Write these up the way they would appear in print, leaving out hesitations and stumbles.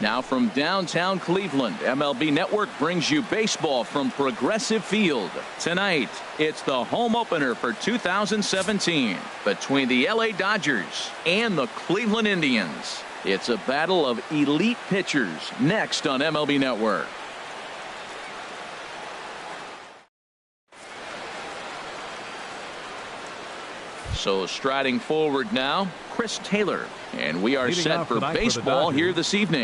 Now from downtown Cleveland, MLB Network brings you baseball from Progressive Field. Tonight, it's the home opener for 2017 between the LA Dodgers and the Cleveland Indians. It's a battle of elite pitchers next on MLB Network. So striding forward now, Chris Taylor. And we are set for baseball here this evening.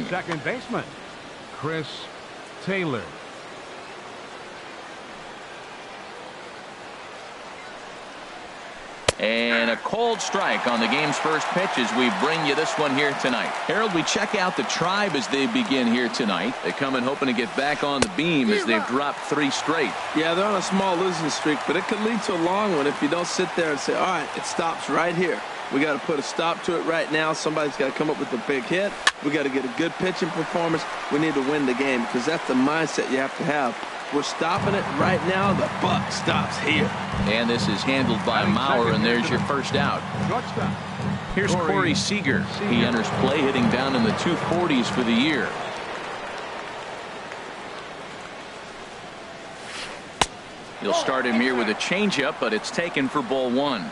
Second baseman, Chris Taylor. And a cold strike on the game's first pitch as we bring you this one here tonight. Harold, we check out the Tribe as they begin here tonight. They come in hoping to get back on the beam as they've dropped 3 straight. Yeah, they're on a small losing streak, but it could lead to a long one if you don't sit there and say, all right, it stops right here. We got to put a stop to it right now. Somebody's got to come up with a big hit. We got to get a good pitching performance. We need to win the game because that's the mindset you have to have. We're stopping it right now. The buck stops here. And this is handled by Mauer, and there's your first out. Here's Corey Seager. He enters play hitting down in the 240s for the year. You'll start him here with a changeup, but it's taken for ball 1.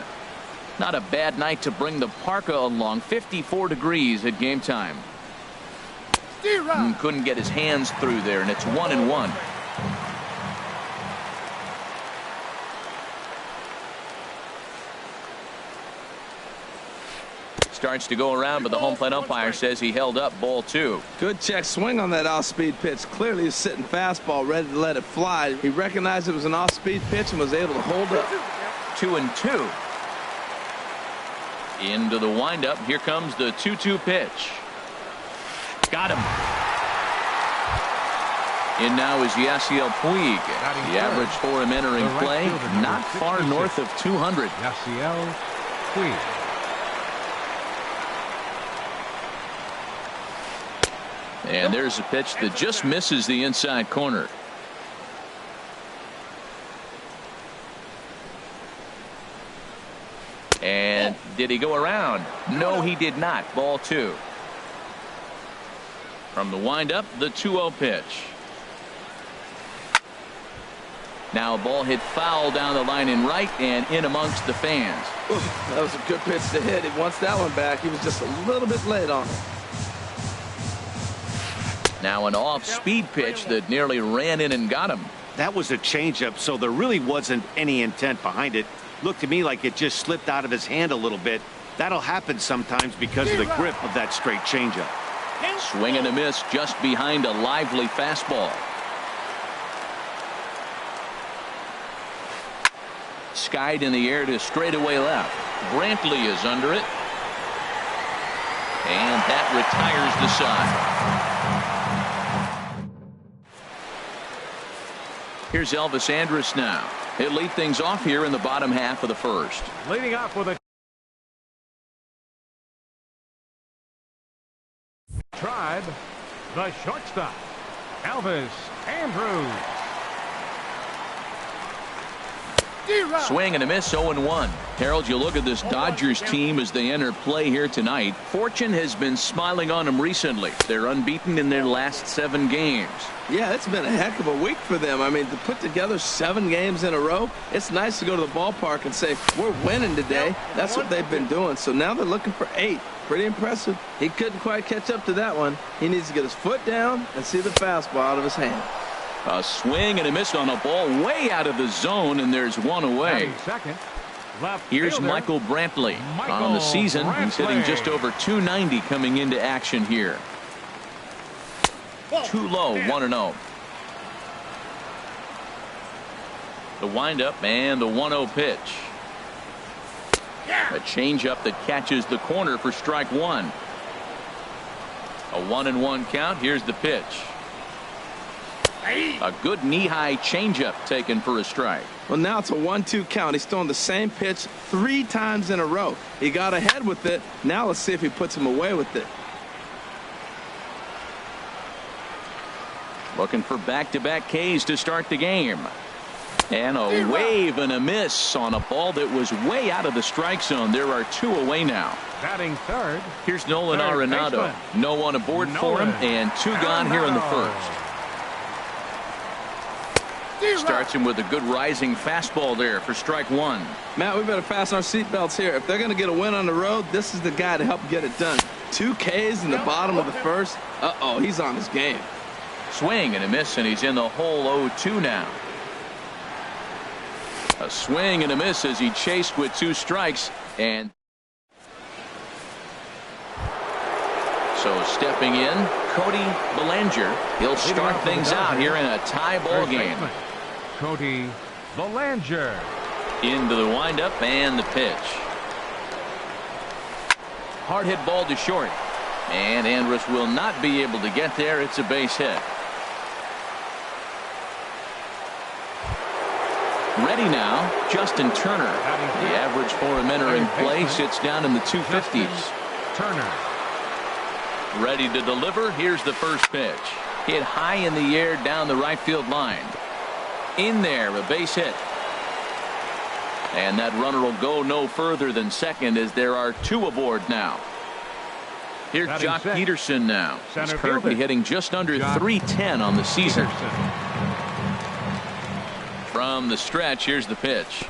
Not a bad night to bring the parka along. 54 degrees at game time. Couldn't get his hands through there, and it's 1-1. Starts to go around, but the home plate umpire says he held up ball 2. Good check swing on that off-speed pitch. Clearly he's sitting fastball ready to let it fly. He recognized it was an off-speed pitch and was able to hold up. 2-2. Into the windup. Here comes the 2-2 pitch. Got him. In now is Yasiel Puig. The average for him entering play, not far north of 200. Yasiel Puig. And there's a pitch that just misses the inside corner. And did he go around? No, he did not. Ball 2. From the windup, the 2-0 pitch. Now a ball hit foul down the line in right and in amongst the fans. Ooh, that was a good pitch to hit. He wants that one back. He was just a little bit late on it. Now an off-speed pitch that nearly ran in and got him. That was a changeup, so there really wasn't any intent behind it. Looked to me like it just slipped out of his hand a little bit. That'll happen sometimes because of the grip of that straight changeup. Swing and a miss just behind a lively fastball. Skied in the air to straightaway left. Brantley is under it. And that retires the side. Here's Elvis Andrus now. He'll lead things off here in the bottom half of the first. Leading off with a Tribe, the shortstop, Elvis Andrus. Swing and a miss, 0-1. Harold, you look at this Dodgers team as they enter play here tonight. Fortune has been smiling on them recently. They're unbeaten in their last 7 games. Yeah, it's been a heck of a week for them. I mean, to put together 7 games in a row, it's nice to go to the ballpark and say, we're winning today. That's what they've been doing. So now they're looking for 8. Pretty impressive. He couldn't quite catch up to that one. He needs to get his foot down and see the fastball out of his hand. A swing and a miss on a ball way out of the zone, and there's one away. Here's Michael Brantley. On the season, he's hitting just over 290 coming into action here. Too low, 1-0. The windup and the 1-0 pitch. A changeup that catches the corner for strike 1. A 1-1 count. Here's the pitch. A good knee-high changeup taken for a strike. Well, now it's a 1-2 count. He's throwing the same pitch 3 times in a row. He got ahead with it. Now let's see if he puts him away with it. Looking for back-to-back Ks to start the game. And a wave and a miss on a ball that was way out of the strike zone. There are 2 away now. Batting third. Here's Nolan Third Arenado. baseman. No one aboard for him, and 2 gone here in the first. Starts him with a good rising fastball there for strike 1. Matt, we better fasten our seatbelts here. If they're going to get a win on the road, this is the guy to help get it done. 2 Ks in the bottom of the first. Uh-oh, he's on his game. Swing and a miss, and he's in the hole 0-2 now. A swing and a miss as he chased with 2 strikes. And so stepping in, Cody Bellinger. He'll start things out here in a tie ball game. Cody Bellinger. Into the windup and the pitch. Hard hit ball to short. And Andrus will not be able to get there. It's a base hit. Ready now, Justin Turner. The average for him entering play sits down in the 250s. Turner. Ready to deliver. Here's the first pitch. Hit high in the air down the right field line. In there, a base hit. And that runner will go no further than second as there are 2 aboard now. Here's Jock Peterson now. He's currently hitting just under .310 on the season. From the stretch, here's the pitch.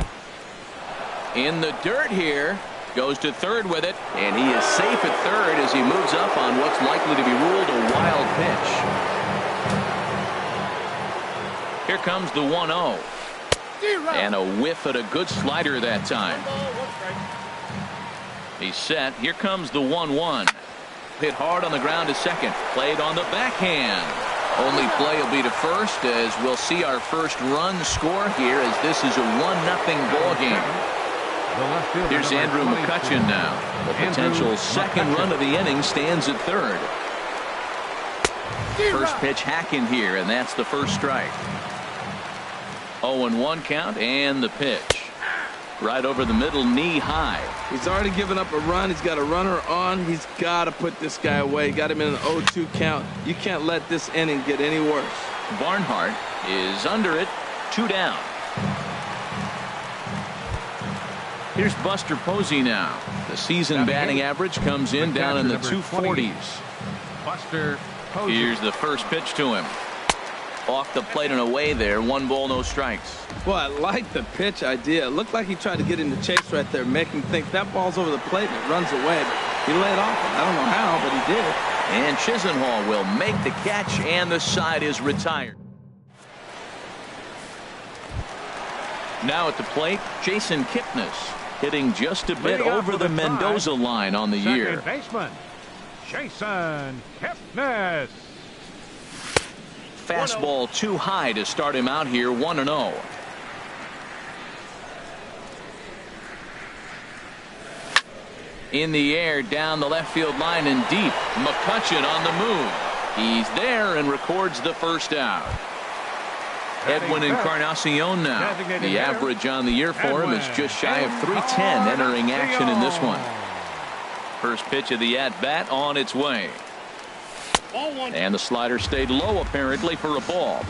In the dirt here. Goes to third with it, and he is safe at third as he moves up on what's likely to be ruled a wild pitch. Here comes the 1-0. And a whiff at a good slider that time. He's set. Here comes the 1-1. Hit hard on the ground to second. Played on the backhand. Only play will be to first as we'll see our first run score here as this is a 1-0 ball game. Here's Andrew McCutchen now. The potential second run of the inning stands at third. First pitch hacking here, and that's the first strike. 0-1 count, and the pitch. Right over the middle, knee high. He's already given up a run. He's got a runner on. He's got to put this guy away. Got him in an 0-2 count. You can't let this inning get any worse. Barnhart is under it. 2 down. Here's Buster Posey now. The season batting average comes in down in the 240s. Buster Posey. Here's the first pitch to him. Off the plate and away there. 1 ball, no strikes. Well, I like the pitch idea. It looked like he tried to get in the chase right there, make him think that ball's over the plate and it runs away. But he laid off it. I don't know how, but he did. And Chisenhall will make the catch, and the side is retired. Now at the plate, Jason Kipnis. Hitting just a bit over the Mendoza line on the year. Second baseman, Jason Kipnis. Fastball too high to start him out here, 1-0. In the air, down the left field line and deep. McCutchen on the move. He's there and records the first out. Edwin Encarnacion now. The average on the year for him is just shy of 310 entering action in this one. First pitch of the at-bat on its way. And the slider stayed low apparently for a ball.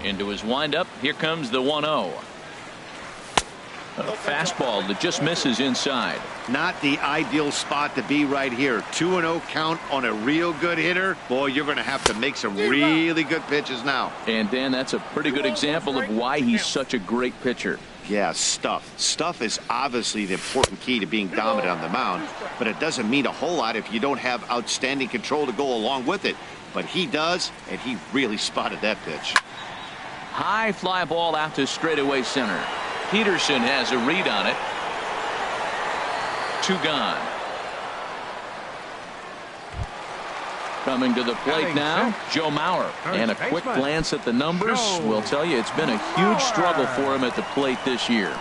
Into his windup. Here comes the 1-0. A fastball that just misses inside. Not the ideal spot to be right here. 2-0 count on a real good hitter. Boy, you're going to have to make some really good pitches now. And Dan, that's a pretty good example of why he's such a great pitcher. Yeah, stuff. Stuff is obviously the important key to being dominant on the mound, but it doesn't mean a whole lot if you don't have outstanding control to go along with it. But he does, and he really spotted that pitch. High fly ball out to straightaway center. Peterson has a read on it. 2 gone. Coming to the plate now, Joe Mauer. And a quick glance at the numbers will tell you it's been a huge struggle for him at the plate this year.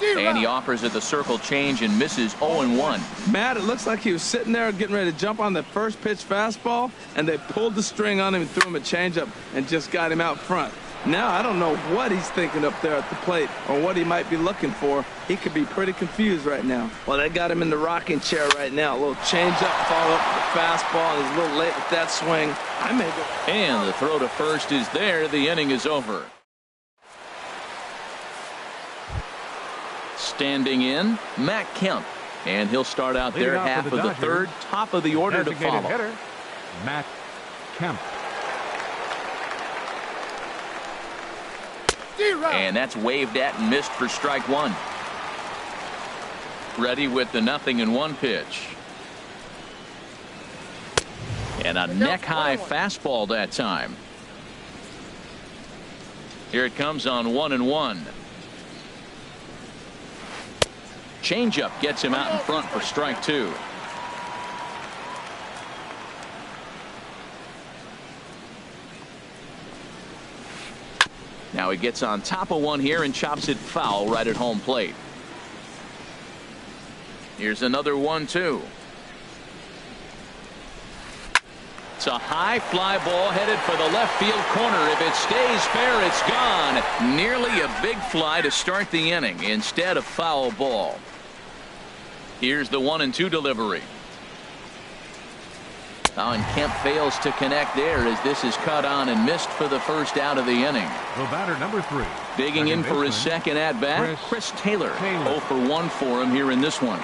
And he offers at the circle change and misses 0-1. Matt, it looks like he was sitting there getting ready to jump on the first pitch fastball, and they pulled the string on him and threw him a changeup and just got him out front. Now I don't know what he's thinking up there at the plate or what he might be looking for. He could be pretty confused right now. Well, they got him in the rocking chair right now. A little change-up, follow up with the fastball, and he's a little late with that swing. I may go. And the throw to first is there. The inning is over. Standing in, Matt Kemp. And he'll start out their half of the third, top of the order to follow. Hitter, Matt Kemp. And that's waved at and missed for strike one. Ready with the 0-1 pitch. And a neck-high fastball that time. Here it comes on 1-1. Changeup gets him out in front for strike two. Now he gets on top of one here and chops it foul right at home plate. Here's another 1-2. It's a high fly ball headed for the left field corner. If it stays fair, it's gone. Nearly a big fly to start the inning instead of foul ball. Here's the 1-2 delivery. Oh, and Kemp fails to connect there as this is cut on and missed for the first out of the inning. The batter, number 3. Digging in for his second at bat, Chris Taylor. 0 for 1 for him here in this one.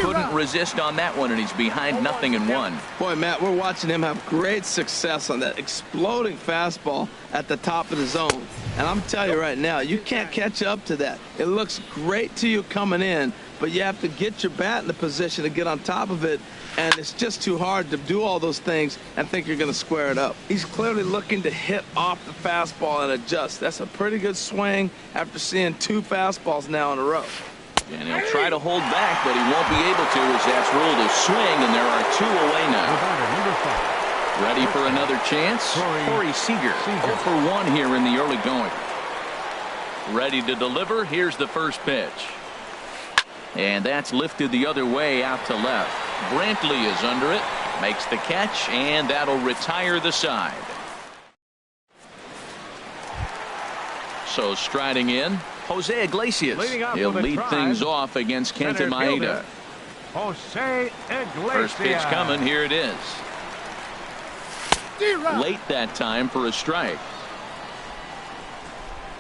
Couldn't resist on that one, and he's behind 0-1. Boy, Matt, we're watching him have great success on that exploding fastball at the top of the zone. And I'm telling you right now, you can't catch up to that. It looks great to you coming in, but you have to get your bat in the position to get on top of it, and it's just too hard to do all those things and think you're going to square it up. He's clearly looking to hit off the fastball and adjust. That's a pretty good swing after seeing 2 fastballs now in a row. And he'll try to hold back, but he won't be able to as that's ruled a swing, and there are 2 away now. Ready for another chance? Corey Seager. 0 for 1 here in the early going. Ready to deliver. Here's the first pitch. And that's lifted the other way out to left. Brantley is under it, makes the catch, and that'll retire the side. So striding in, Jose Iglesias. He'll lead things off against Kenta Maeda. Jose Iglesias. First pitch coming. Here it is. Late that time for a strike.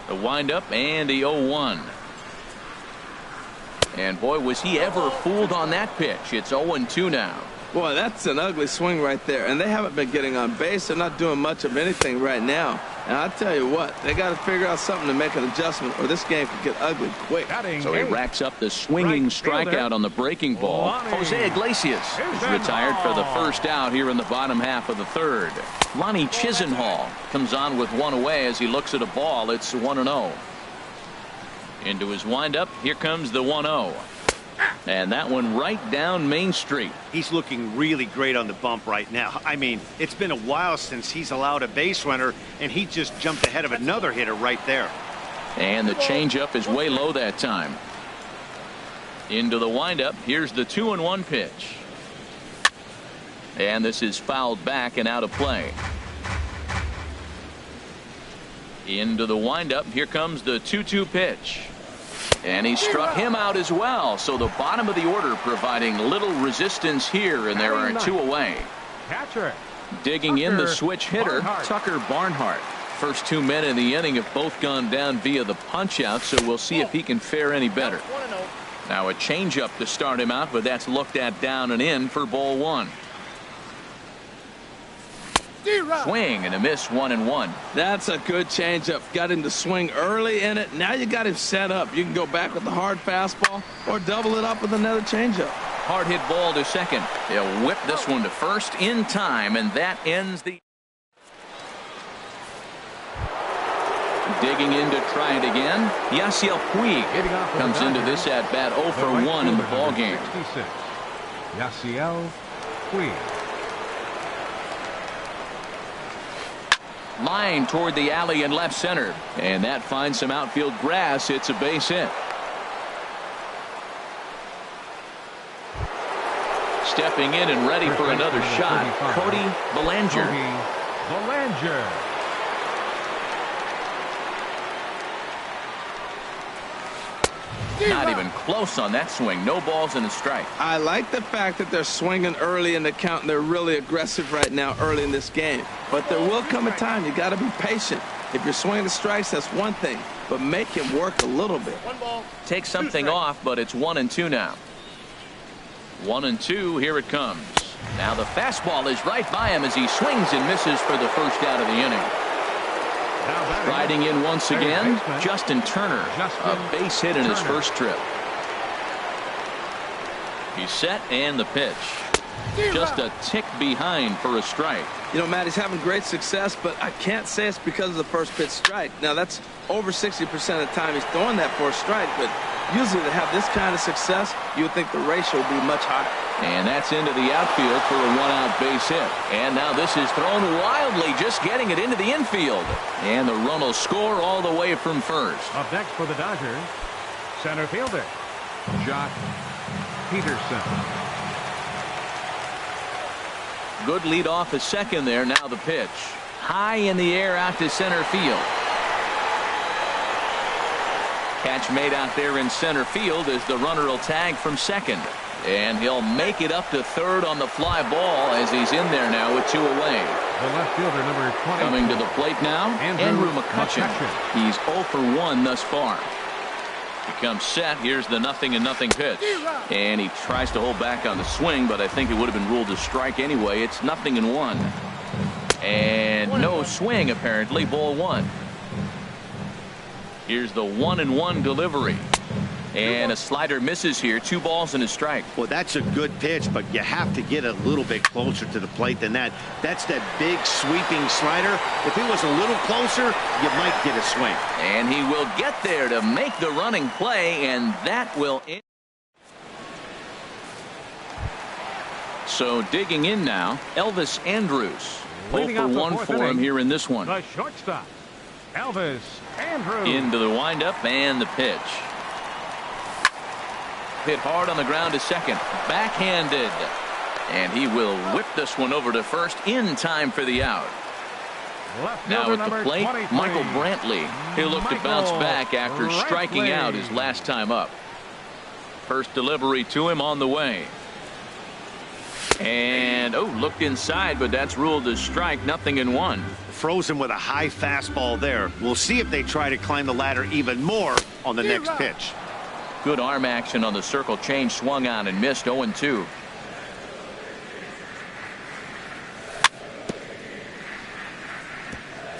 The windup and the 0-1. And boy, was he ever fooled on that pitch. It's 0-2 now. Boy, that's an ugly swing right there. And they haven't been getting on base. They're not doing much of anything right now. And I'll tell you what, they got to figure out something to make an adjustment, or this game could get ugly quick. So he racks up the swinging strikeout on the breaking ball. Jose Iglesias is retired for the first out here in the bottom half of the third. Lonnie Chisenhall comes on with 1 away as he looks at a ball. It's 1-0. Into his windup. Here comes the 1-0. And that one right down Main Street. He's looking really great on the bump right now. I mean, it's been a while since he's allowed a base runner, and he just jumped ahead of another hitter right there. And the changeup is way low that time. Into the windup. Here's the 2-1 pitch. And this is fouled back and out of play. Into the windup. Here comes the 2-2 pitch. And he struck him out as well. So the bottom of the order providing little resistance here, and there are 2 away. Catcher. Digging in the switch hitter, Tucker Barnhart. First 2 men in the inning have both gone down via the punch out, so we'll see if he can fare any better. Now a changeup to start him out, but that's looked at down and in for ball 1. Swing and a miss, 1-1. That's a good changeup. Got him to swing early in it. Now you got him set up. You can go back with the hard fastball or double it up with another changeup. Hard hit ball to second. He'll whip this one to first in time, and that ends the. Digging in to try it again. Yasiel Puig comes into this at bat 0 for 1 in the ball game. Yasiel Puig. Line toward the alley in left center, and that finds some outfield grass. It's a base hit. stepping in and ready for another shot. Cody Bellinger. Bellinger. Not even close on that swing. No balls and a strike. I like the fact that they're swinging early in the count, and they're really aggressive right now early in this game. But there will come a time you got to be patient. If you're swinging the strikes, that's one thing, but make him work a little bit. Take something off, but it's 1-2 now. 1-2, here it comes. Now the fastball is right by him as he swings and misses for the first out of the inning. Riding in once again, Justin Turner, a base hit in his first trip. He's set and the pitch. Just a tick behind for a strike. You know, Matt, he's having great success, but I can't say it's because of the first pitch strike. Now, that's over 60% of the time he's throwing that for a strike, but usually to have this kind of success, you would think the ratio would be much higher. And that's into the outfield for a one-out base hit. And now this is thrown wildly, just getting it into the infield. And the run will score all the way from first. Up next for the Dodgers, center fielder, Jock Peterson. Good lead off a second there. Now the pitch. High in the air out to center field. Catch made out there in center field as the runner will tag from second. And he'll make it up to third on the fly ball as he's in there now with 2 away. The left fielder, number 20. Coming to the plate now, Andrew McCutchen. He's 0 for 1 thus far. He comes set. Here's the 0-0 pitch. And he tries to hold back on the swing, but I think it would have been ruled a strike anyway. It's 0-1. And no swing, apparently. Ball 1. Here's the 1-1 delivery. And a slider misses here. 2 balls and a strike. Well, that's a good pitch, but you have to get a little bit closer to the plate than that. That's that big sweeping slider. If it was a little closer, you might get a swing. And he will get there to make the running play, and that will end. So digging in now, Elvis Andrus. 0 for 1 for him here in this one. The shortstop, Elvis Andrus. Into the windup and the pitch. Hit hard on the ground to second. Backhanded. And he will whip this one over to first in time for the out. Now at the plate, Michael Brantley. He'll look to bounce back after striking out his last time up. First delivery to him on the way. And, looked inside, but that's ruled a strike. 0-1. Frozen with a high fastball there. We'll see if they try to climb the ladder even more on the next pitch. Good arm action on the circle change, swung on and missed. 0-2.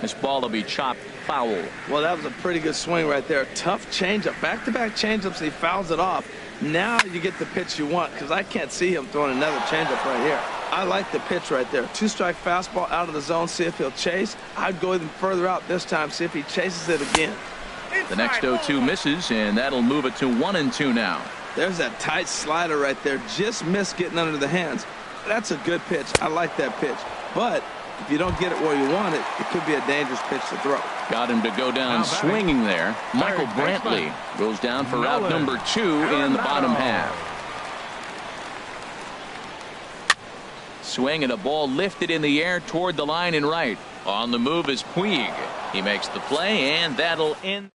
This ball will be chopped foul. Well, that was a pretty good swing right there. Tough changeup. Back-to-back changeups, he fouls it off. Now you get the pitch you want, because I can't see him throwing another changeup right here. I like the pitch right there. 2-strike fastball out of the zone, see if he'll chase. I'd go even further out this time, see if he chases it again. The next 0-2 misses, and that'll move it to 1-2 now. There's that tight slider right there. Just missed getting under the hands. That's a good pitch. I like that pitch. But if you don't get it where you want it, it could be a dangerous pitch to throw. Got him to go down swinging there. Michael Brantley goes down for out number 2 in the bottom half. Swing and a ball lifted in the air toward the line and right. On the move is Puig. He makes the play, and that'll end.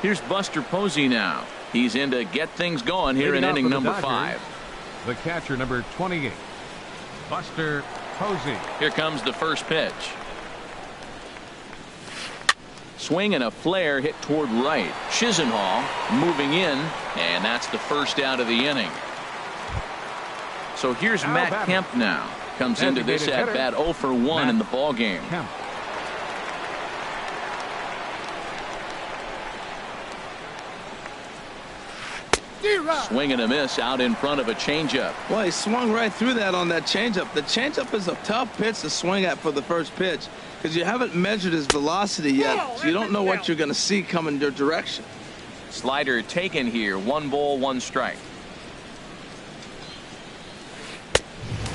Here's Buster Posey now. He's in to get things going here in inning number 5. The catcher, number 28, Buster Posey. Here comes the first pitch. Swing and a flare hit toward right. Chisenhall moving in, and that's the first out of the inning. So here's Matt Kemp now. Comes into this at bat 0 for 1 in the ball game. Swing and a miss out in front of a changeup. Well, he swung right through that on that changeup. The changeup is a tough pitch to swing at for the first pitch because you haven't measured his velocity yet, so you don't know what you're going to see coming your direction. Slider taken here. 1 ball, 1 strike.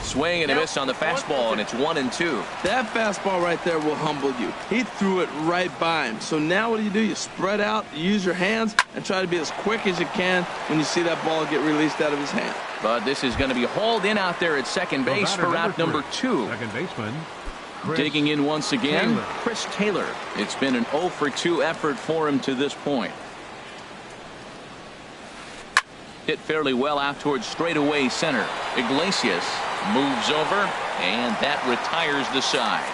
Swing and a miss on the fastball, and it's 1-2. That fastball right there will humble you. He threw it right by him. So now what do? You spread out, you use your hands, and try to be as quick as you can when you see that ball get released out of his hand. But this is going to be hauled in out there at second base for out number 2. Second baseman. Digging in once again, Taylor. Chris Taylor. It's been an 0 for 2 effort for him to this point. Hit fairly well out towards straightaway center. Iglesias moves over, and that retires the side.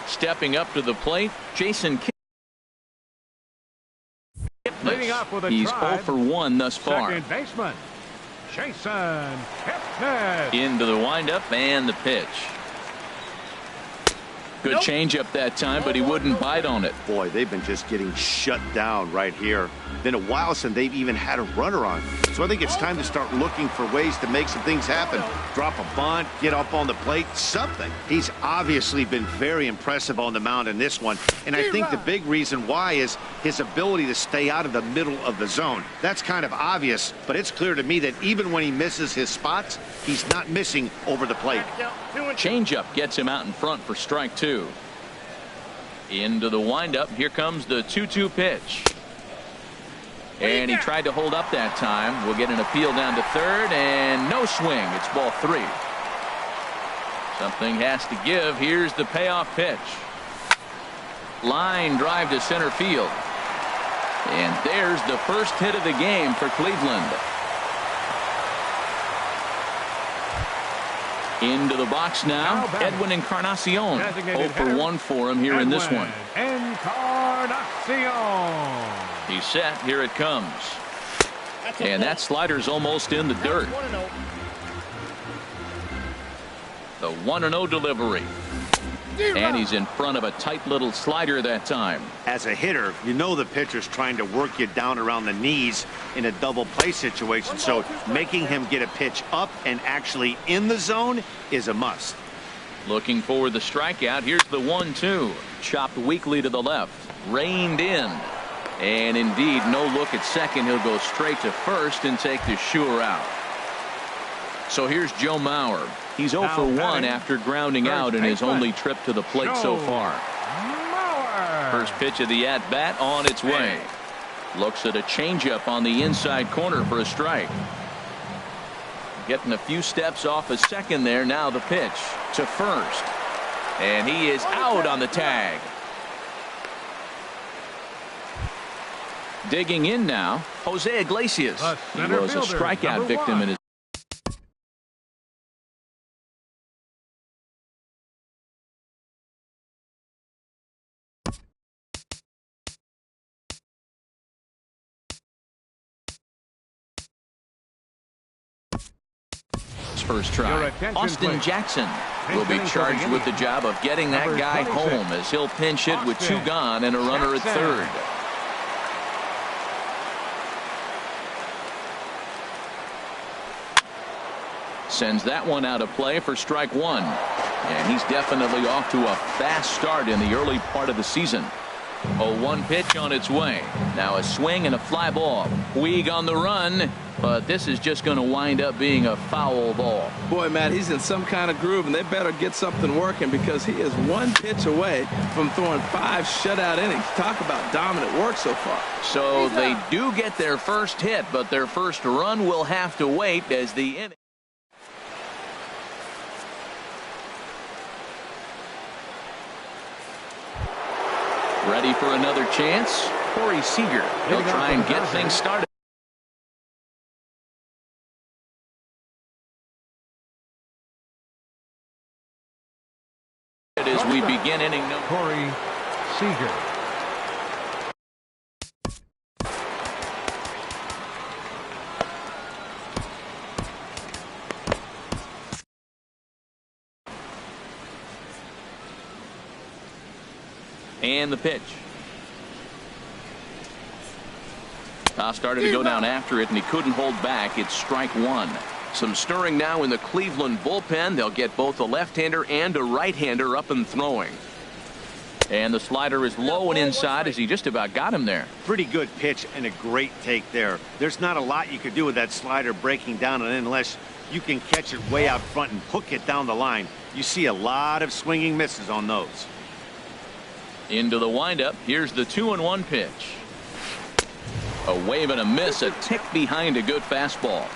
Stepping up to the plate, Jason Leading off with a He's drive. 0 for 1 thus far. Second baseman. Jason Kipnis. Into the windup and the pitch. Good changeup that time, but he wouldn't bite on it. Boy, they've been just getting shut down right here. Been a while since they've even had a runner on. So I think it's time to start looking for ways to make some things happen. Drop a bunt, get up on the plate, something. He's obviously been very impressive on the mound in this one. And I think the big reason why is his ability to stay out of the middle of the zone. That's kind of obvious, but it's clear to me that even when he misses his spots, he's not missing over the plate. Changeup gets him out in front for strike 2. Into the windup. Here comes the 2-2 pitch. And he tried to hold up that time. We'll get an appeal down to third, and no swing. It's ball 3. Something has to give. Here's the payoff pitch. Line drive to center field. And there's the first hit of the game for Cleveland. Into the box now, Edwin Encarnacion. 0 for 1 for him here in this one. Encarnacion. He's set. Here it comes. And that slider's almost in the dirt. The 1-0 delivery. And he's in front of a tight little slider that time. As a hitter, you know the pitcher's trying to work you down around the knees in a double play situation, so making him get a pitch up and actually in the zone is a must. Looking for the strikeout. Here's the 1-2. Chopped weakly to the left. Reined in. And indeed, no look at second. He'll go straight to first and take the sure out. So here's Joe Mauer. He's 0 for 1 after grounding out in his only trip to the plate so far. First pitch of the at-bat on its way. Looks at a changeup on the inside corner for a strike. Getting a few steps off a second there. Now the pitch to first. And he is out on the tag. Digging in now, Jose Iglesias. He was a strikeout victim in his first try. Austin Jackson will be charged with the job of getting that guy home as he'll pinch hit with 2 gone and a runner at third. Sends that one out of play for strike 1. And he's definitely off to a fast start in the early part of the season. 0-1 pitch on its way. Now a swing and a fly ball. Puig on the run, but this is just going to wind up being a foul ball. Boy, Matt, he's in some kind of groove, and they better get something working because he is 1 pitch away from throwing 5 shutout innings. Talk about dominant work so far. So they do get their first hit, but their first run will have to wait as the inning. Ready for another chance? Corey Seager. He'll try and get things started. As we begin inning number. Corey Seager. And the pitch. Toss started to go down after it, and he couldn't hold back. It's strike 1. Some stirring now in the Cleveland bullpen. They'll get both a left-hander and a right-hander up and throwing. And the slider is low and inside as he just about got him there. Pretty good pitch and a great take there. There's not a lot you could do with that slider breaking down and in unless you can catch it way out front and hook it down the line. You see a lot of swinging misses on those. Into the windup. Here's the 2-1 pitch. A wave and a miss, a tick behind a good fastball.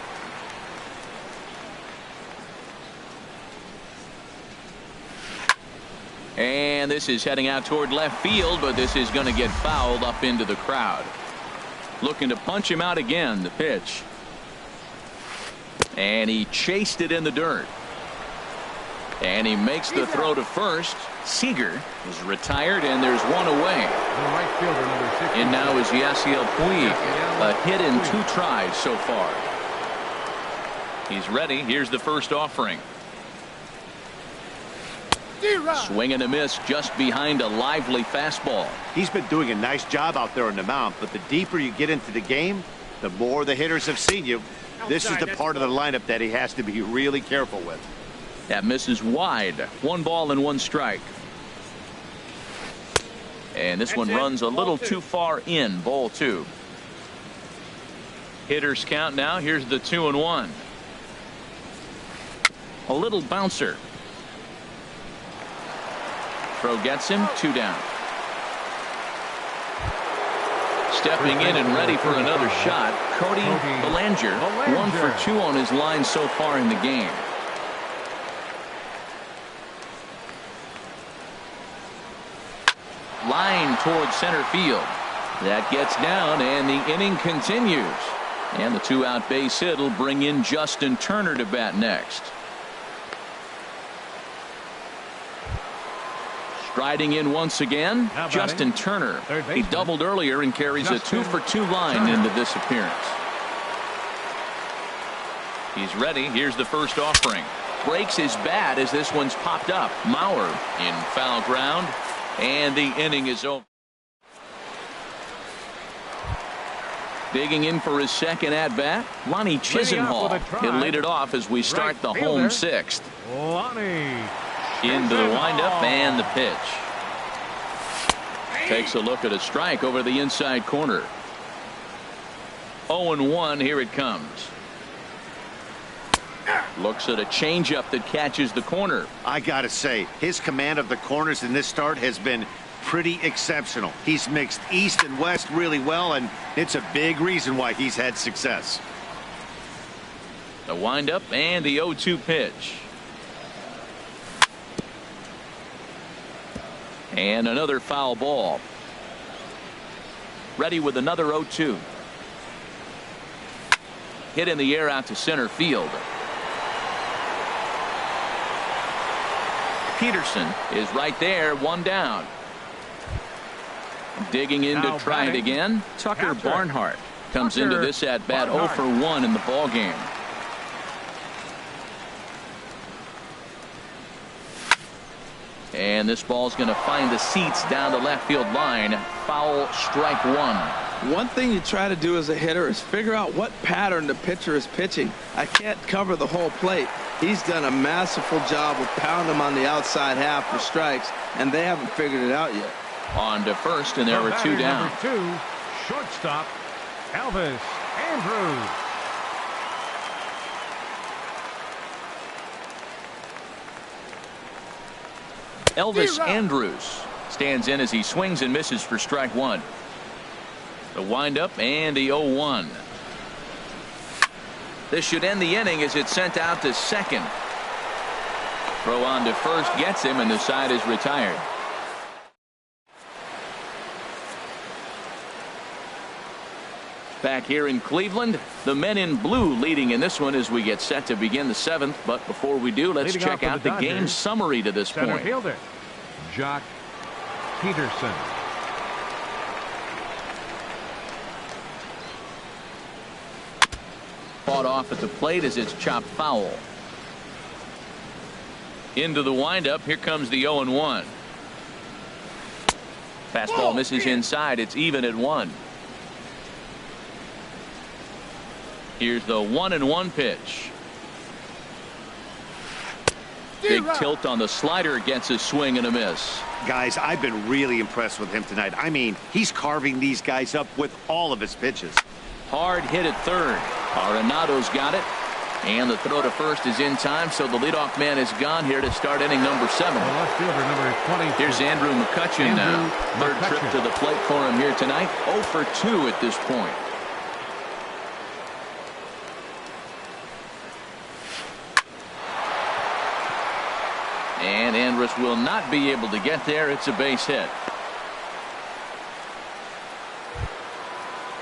And this is heading out toward left field, but this is going to get fouled up into the crowd. Looking to punch him out again, the pitch. And he chased it in the dirt. And he makes the throw to first. Seager is retired, and there's one away. The right fielder, number 60. And now is Yasiel Puig. A hit in 2 tries so far. He's ready. Here's the first offering. Swing and a miss just behind a lively fastball. He's been doing a nice job out there on the mound, but the deeper you get into the game, the more the hitters have seen you. This is the part of the lineup that he has to be really careful with. That misses wide. 1 ball and 1 strike. And this one runs a little too far in. Ball 2. Hitters count now. Here's the 2-1. A little bouncer. Throw gets him. 2 down. Stepping in and ready for another shot, Cody Bellinger. 1 for 2 on his line so far in the game. Line towards center field. That gets down, and the inning continues. And the 2-out base hit will bring in Justin Turner to bat next. Striding in once again, Justin Turner. He doubled earlier and carries a 2 for 2 line into this appearance. He's ready. Here's the first offering. Breaks his bat as this one's popped up. Mauer in foul ground, and the inning is over. Digging in for his second at bat, Lonnie Chisenhall. He'll lead it off as we start the home 6th. Into the windup and the pitch. Takes a look at a strike over the inside corner. 0-1. Here it comes. Looks at a changeup that catches the corner. I gotta say, his command of the corners in this start has been pretty exceptional. He's mixed east and west really well, and it's a big reason why he's had success. The windup and the 0-2 pitch. And another foul ball. Ready with another 0-2. Hit in the air out to center field. Peterson is right there, 1 down. Digging in to try it again. Tucker Barnhart comes into this at bat 0 for 1 in the ball game. And this ball's going to find the seats down the left field line. Foul, strike 1. One thing you try to do as a hitter is figure out what pattern the pitcher is pitching. I can't cover the whole plate. He's done a masterful job of pounding him on the outside half for strikes, and they haven't figured it out yet. On to first, and there were 2 down. Number 2, shortstop, Elvis Andrus. Elvis Andrus stands in as he swings and misses for strike 1. The windup and the 0-1. This should end the inning as it's sent out to second. Throw on to first gets him, and the side is retired. Back here in Cleveland, the men in blue leading in this one as we get set to begin the 7th. But before we do, let's check out the game summary to this point. Center fielder, Jock Peterson. Fought off at the plate as it's chopped foul. Into the windup. Here comes the 0-1. Fastball misses inside. It's even at 1. Here's the 1-1 pitch. Big tilt on the slider, gets a swing and a miss. Guys, I've been really impressed with him tonight. I mean, he's carving these guys up with all of his pitches. Hard hit at third. Arenado's got it. And the throw to first is in time, so the leadoff man is gone here to start inning number 7. The left fielder, number 22. Here's Andrew McCutcheon now. Third trip to the plate for him here tonight. 0 for 2 at this point. And Andrus will not be able to get there. It's a base hit.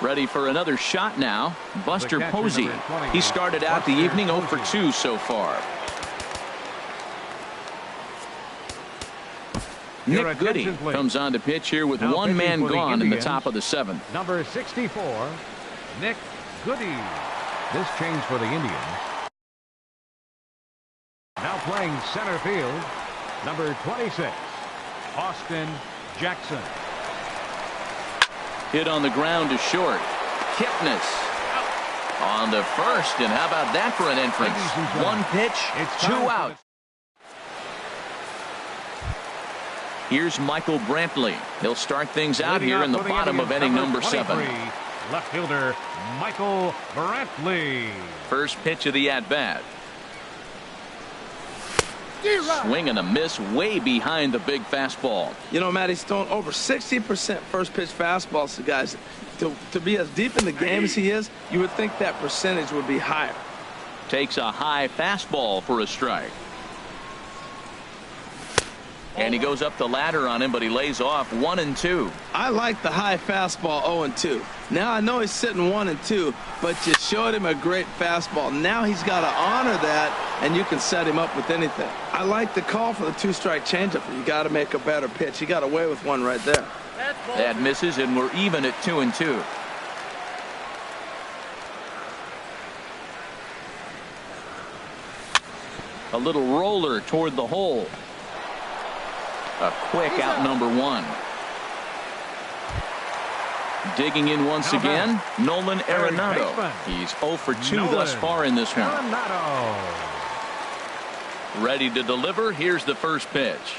Ready for another shot now. Buster Posey. He started out the evening 0 for 2 so far. Nick Goody comes on to pitch here with one man gone in the top of the 7th. Number 64, Nick Goody. This change for the Indians. Now playing center field, number 26, Austin Jackson. Hit on the ground to short. Kipnis on the first, and how about that for an entrance? One pitch, 2 out. Here's Michael Brantley. He'll start things out here in the bottom of inning number 7. Left fielder Michael Brantley. First pitch of the at-bat. Swing and a miss way behind the big fastball. You know, Matty Stone, over 60% first pitch fastballs to guys. To be as deep in the game as he is, you would think that percentage would be higher. Takes a high fastball for a strike. And he goes up the ladder on him, but he lays off 1 and 2. I like the high fastball 0 and 2. Now I know he's sitting 1 and 2, but you showed him a great fastball. Now he's got to honor that, and you can set him up with anything. I like the call for the 2-strike changeup. You got to make a better pitch. He got away with one right there. That misses, and we're even at 2 and 2. A little roller toward the hole. A quick out number 1. Digging in once again, Nolan Arenado. He's 0 for 2 thus far in this one. Ready to deliver. Here's the first pitch.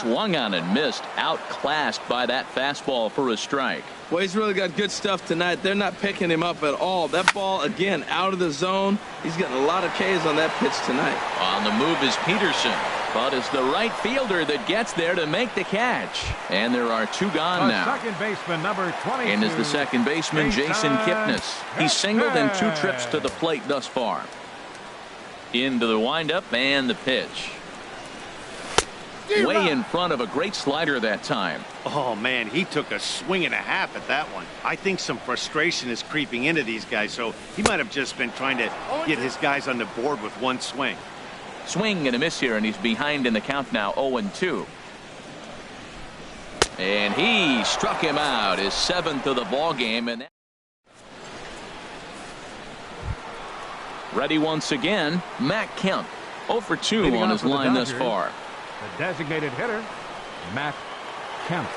Swung on and missed. Outclassed by that fastball for a strike. Well, he's really got good stuff tonight. They're not picking him up at all. That ball, again, out of the zone. He's getting a lot of Ks on that pitch tonight. On the move is Peterson. But it's the right fielder that gets there to make the catch. And there are 2 gone now. Second baseman, number 22. And is the second baseman, Jason Kipnis. He's singled in 2 trips to the plate thus far. Into the windup and the pitch. Way in front of a great slider that time. Oh, man, he took a swing and a half at that one. I think some frustration is creeping into these guys, so he might have just been trying to get his guys on the board with one swing. Swing and a miss here, and he's behind in the count now, 0 and 2. And he struck him out, his 7th of the ball game. And ready once again, Matt Kemp, 0 for 2 on his line thus far. The designated hitter, Matt Kemp.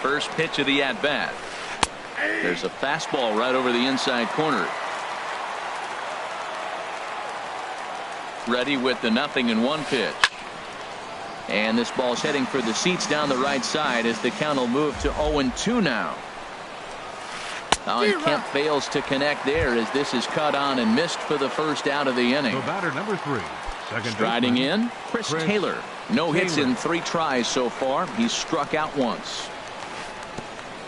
First pitch of the at-bat. There's a fastball right over the inside corner. Ready with the 0-1 pitch. And this ball's heading for the seats down the right side as the count will move to 0 and 2 now. And Kemp fails to connect there as this is cut on and missed for the first out of the inning. The batter, number 3. Striding in, Chris Taylor. No hits in 3 tries so far. He's struck out once.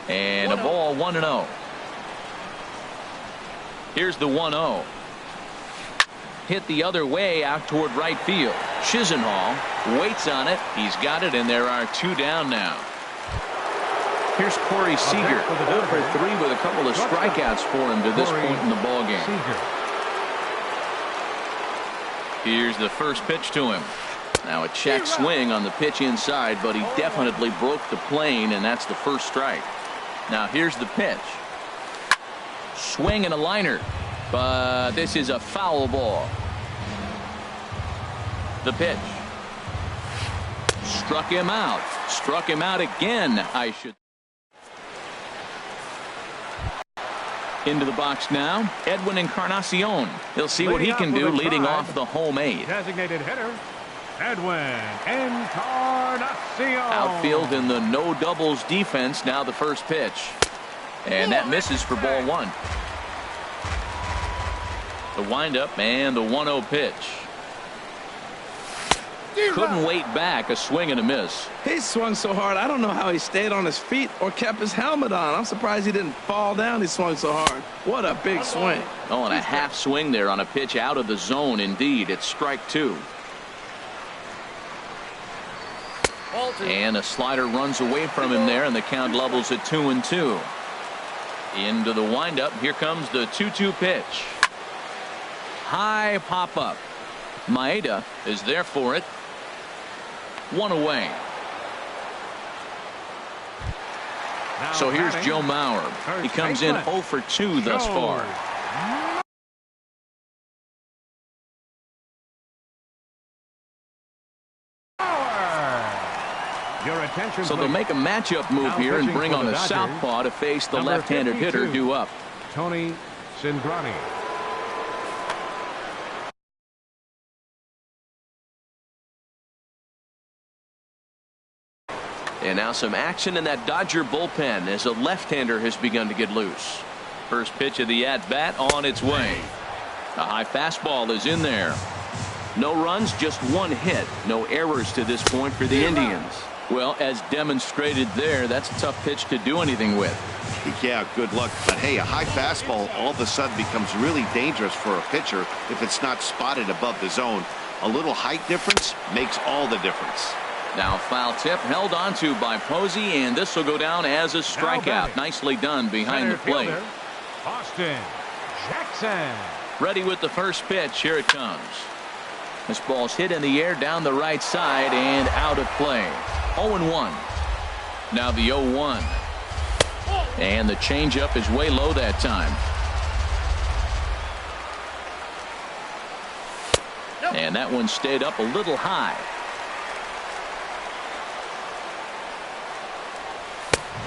And a ball 1-0. Here's the 1-0. Hit the other way out toward right field. Chisenhall waits on it. He's got it, and there are 2 down now. Here's Corey Seager, 0 for 3 with a couple of strikeouts for him to this point in the ballgame. Here's the first pitch to him. Now a check swing on the pitch inside, but he definitely broke the plane, and that's the first strike. Now here's the pitch. Swing and a liner, but this is a foul ball. The pitch. Struck him out. Struck him out again, I should. Into the box now, Edwin Encarnacion. He'll see what he can do leading off the home 8th. Designated hitter, Edwin Encarnacion. Outfield in the no doubles defense. Now the first pitch. And that misses for ball one. The windup and the 1-0 pitch. Couldn't wait back. A swing and a miss. He swung so hard, I don't know how he stayed on his feet or kept his helmet on. I'm surprised he didn't fall down. He swung so hard. What a big swing. Oh, and a half swing there on a pitch out of the zone. Indeed, it's strike two. And a slider runs away from him there, and the count levels at 2-2. Into the windup. Here comes the 2-2 pitch. High pop up. Maeda is there for it. One away. So here's Joe Mauer. He comes in 0 for 2 thus far. So they'll make a matchup move here and bring on a southpaw to face the left-handed hitter due up. Tony Cindrani. And now some action in that Dodger bullpen as a left-hander has begun to get loose. First pitch of the at-bat on its way. A high fastball is in there. No runs, just one hit. No errors to this point for the Indians. Well, as demonstrated there, that's a tough pitch to do anything with. Yeah, good luck. But hey, a high fastball all of a sudden becomes really dangerous for a pitcher if it's not spotted above the zone. A little height difference makes all the difference. Now foul tip held onto by Posey, and this will go down as a strikeout. Nicely done behind the plate. Austin Jackson. Ready with the first pitch. Here it comes. This ball's hit in the air down the right side and out of play. 0-1. Now the 0-1. And the changeup is way low that time. And that one stayed up a little high.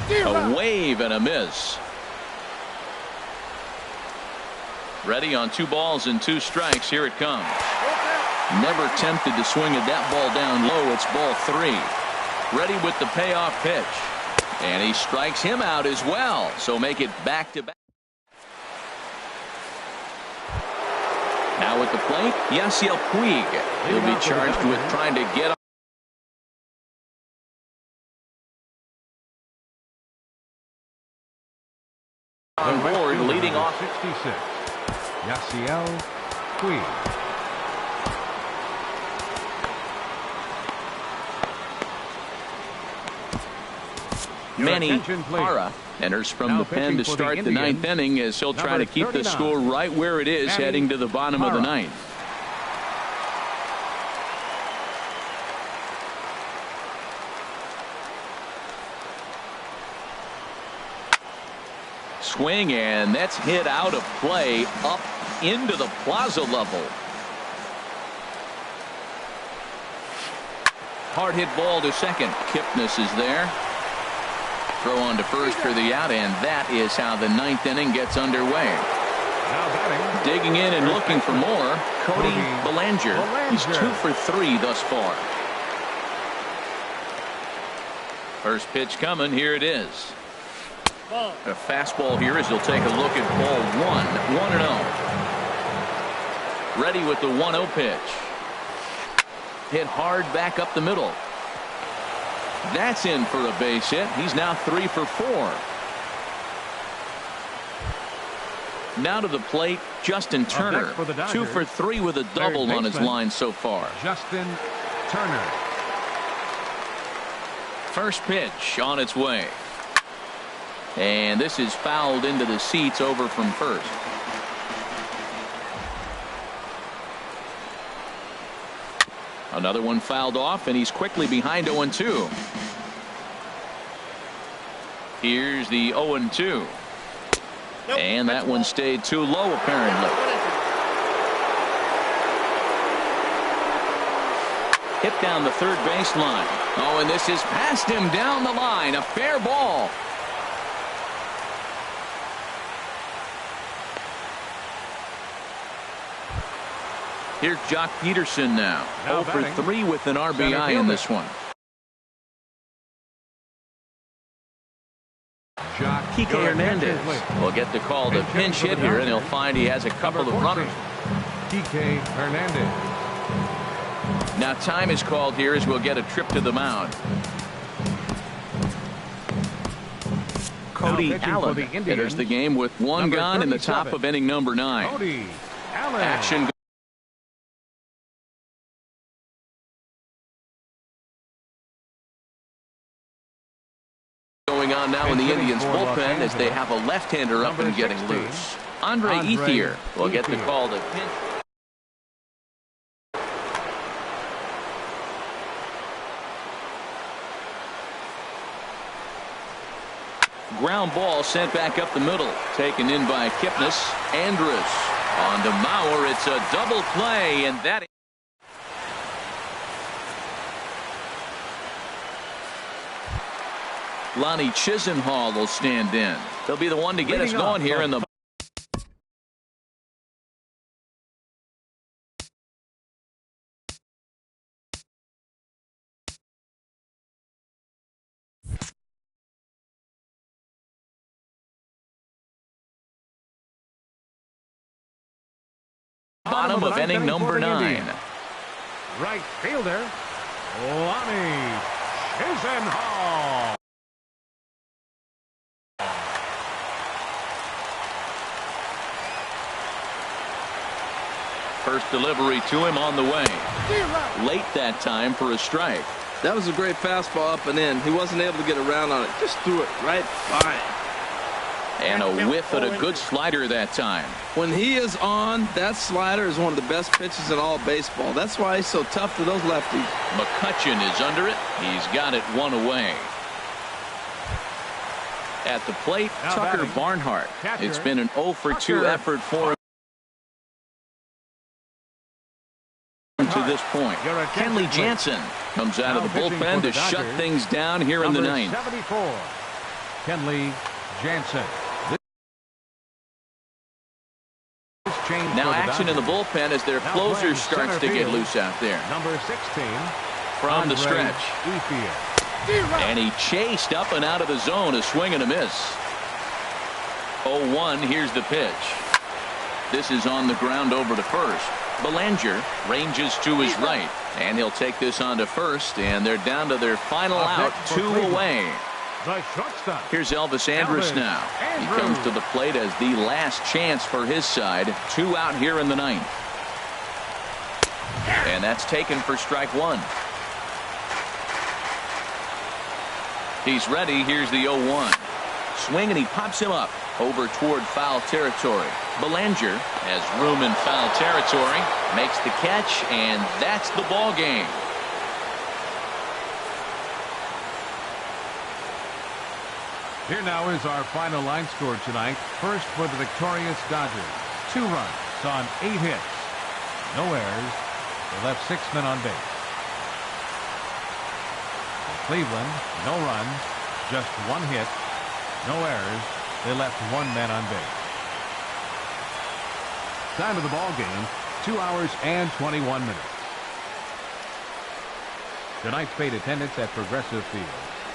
A wave and a miss. Ready on 2 balls and 2 strikes. Here it comes. Never tempted to swing at that ball down low. It's ball 3. Ready with the payoff pitch. And he strikes him out as well. So make it back-to-back. Now at the plate, Yasiel Puig. He'll be charged with trying to get on board, leading off 66. Yasiel Puig. Manny Hara enters from the pen to start the 9th inning as he'll try to keep the score right where it is heading to the bottom of the 9th. Swing, and that's hit out of play up into the plaza level. Hard hit ball to second. Kipnis is there. Throw on to first for the out, and that is how the 9th inning gets underway. Digging in and looking for more, Cody Bellinger. He's 2 for 3 thus far. First pitch coming. Here it is. A fastball here as he'll take a look at ball 1. 1-0. Ready with the 1-0 pitch. Hit hard back up the middle. That's in for a base hit. He's now 3 for 4. Now to the plate, Justin Turner. 2 for 3 with a double on his line so far. Justin Turner. First pitch on its way. And this is fouled into the seats over from first. Another one fouled off, and he's quickly behind 0-2. Here's the 0-2. And that one stayed too low, apparently. Hit down the third baseline. Oh, and this is past him down the line. A fair ball. Here's Jock Peterson now. 0 for 3 with an RBI in this one. Kike Hernandez will get the call to pinch hit here, and he'll find he has a couple of runners. Kike Hernandez. Now time is called here as we'll get a trip to the mound. Cody Allen enters the game with one gone in the top of inning number 9. Cody Allen. Action going on now in the Indians bullpen as they have a left-hander up and getting loose. Andre Ethier will get the call to pinch. Ground ball sent back up the middle. Taken in by Kipnis. Andrus on to Mauer. It's a double play, and that. Lonnie Chisenhall will stand in. He'll be the one to get us going here in the. Bottom of inning number 9. Right fielder, Lonnie Chisenhall. First delivery to him on the way. Late that time for a strike. That was a great fastball up and in. He wasn't able to get around on it. Just threw it right by him. And a whiff at a good slider that time. When he is on, that slider is one of the best pitches in all baseball. That's why he's so tough to those lefties. McCutchen is under it. He's got it one away. At the plate, Tucker Barnhart. It's been an 0 for 2 effort for him to this point. Kenley Jansen comes out of the bullpen to shut things down here in the 9th. 74, Kenley Jansen. Now action in the bullpen as their closer starts to get loose out there. Number 16 from the stretch. And he chased up and out of the zone, a swing and a miss. 0-1, here's the pitch. This is on the ground over to first. Belanger ranges to his right, and he'll take this on to first, and they're down to their final out, 2 away. The shortstop. Here's Elvis Andrus now. He comes to the plate as the last chance for his side. 2 out here in the 9th. And that's taken for strike 1. He's ready. Here's the 0-1. Swing, and he pops him up over toward foul territory. Belanger has room in foul territory. Makes the catch, and that's the ball game. Here now is our final line score tonight. First for the victorious Dodgers. 2 runs on 8 hits. No errors. They left 6 men on base. For Cleveland, no runs, just 1 hit. No errors. They left 1 man on base. Time of the ball game, 2 hours and 21 minutes. Tonight's paid attendance at Progressive Field,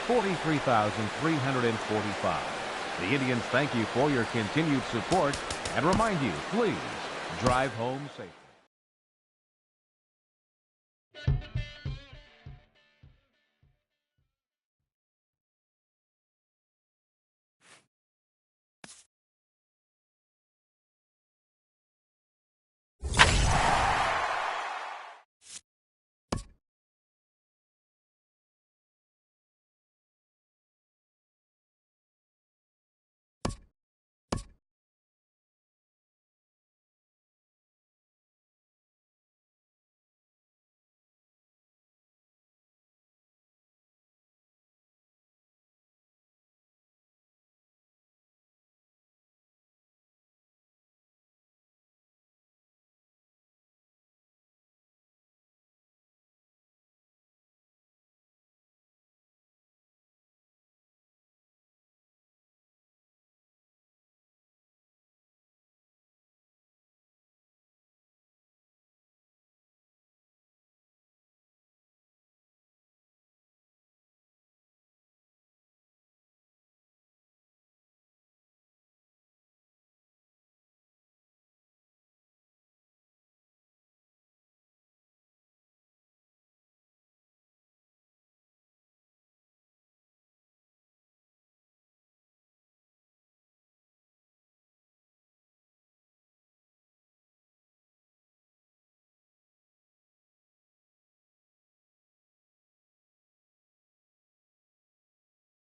43,345. The Indians thank you for your continued support and remind you, please drive home safely.